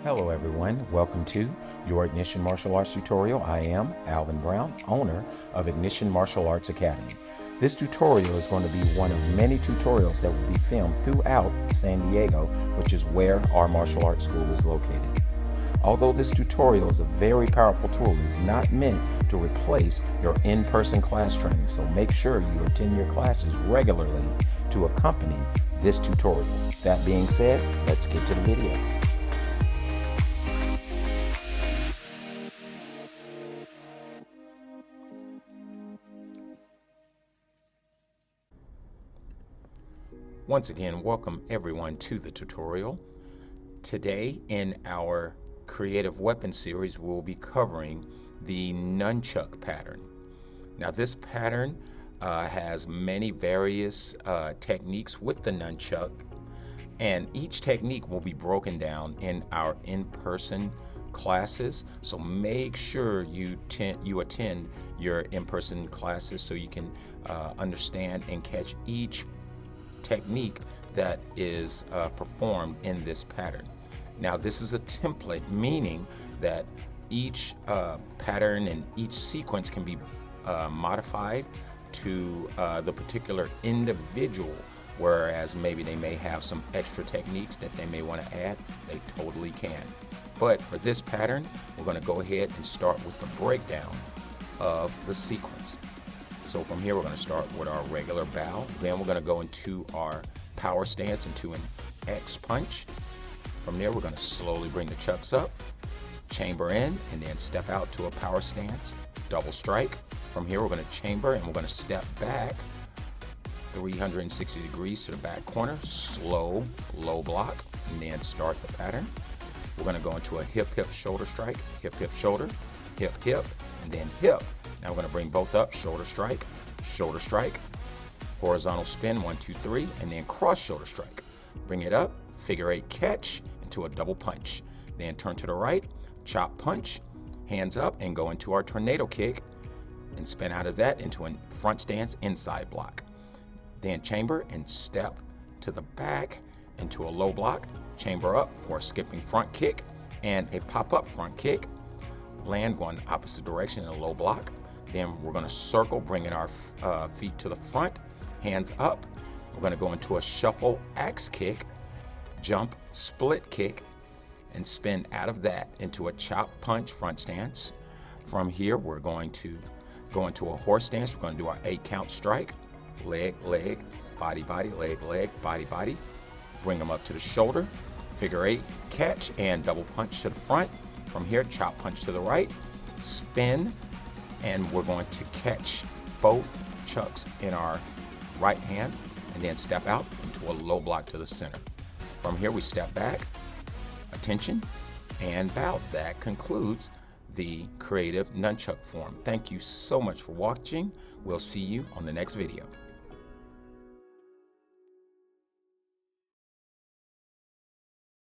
Hello everyone, welcome to your Ignition Martial Arts tutorial. I am Alvin Brown, owner of Ignition Martial Arts Academy. This tutorial is going to be one of many tutorials that will be filmed throughout San Diego, which is where our martial arts school is located. Although this tutorial is a very powerful tool, it is not meant to replace your in-person class training, so make sure you attend your classes regularly to accompany this tutorial. That being said, let's get to the video. Once again, welcome everyone to the tutorial. Today in our creative weapon series, we'll be covering the nunchuck pattern. Now this pattern has many various techniques with the nunchuck, and each technique will be broken down in our in-person classes. So make sure you attend your in-person classes so you can understand and catch each technique that is performed in this pattern. Now this is a template, meaning that each pattern and each sequence can be modified to the particular individual, whereas maybe they may have some extra techniques that they may want to add. They totally can. But for this pattern, we're going to go ahead and start with the breakdown of the sequence. So from here, we're going to start with our regular bow. Then we're going to go into our power stance into an X punch. From there, we're going to slowly bring the chucks up, chamber in, and then step out to a power stance, double strike. From here, we're going to chamber and we're going to step back 360 degrees to the back corner, slow, low block, and then start the pattern. We're going to go into a hip, hip, shoulder strike, hip, hip, shoulder, hip, hip, and then hip. Now we're going to bring both up, shoulder strike, horizontal spin, 1, 2, 3, and then cross shoulder strike. Bring it up, figure 8 catch into a double punch. Then turn to the right, chop punch, hands up, and go into our tornado kick, and spin out of that into a front stance inside block. Then chamber and step to the back into a low block, chamber up for a skipping front kick and a pop-up front kick. Land going the opposite direction in a low block. Then we're going to circle, bringing our feet to the front, hands up. We're going to go into a shuffle axe kick, jump split kick, and spin out of that into a chop punch front stance. From here, we're going to go into a horse stance. We're going to do our 8 count strike, leg, leg, body, body, leg, leg, body, body. Bring them up to the shoulder, figure 8 catch, and double punch to the front. From here, chop punch to the right, spin, and we're going to catch both chucks in our right hand and then step out into a low block to the center. From here, we step back, attention, and bow. That concludes the creative nunchuck form. Thank you so much for watching. We'll see you on the next video.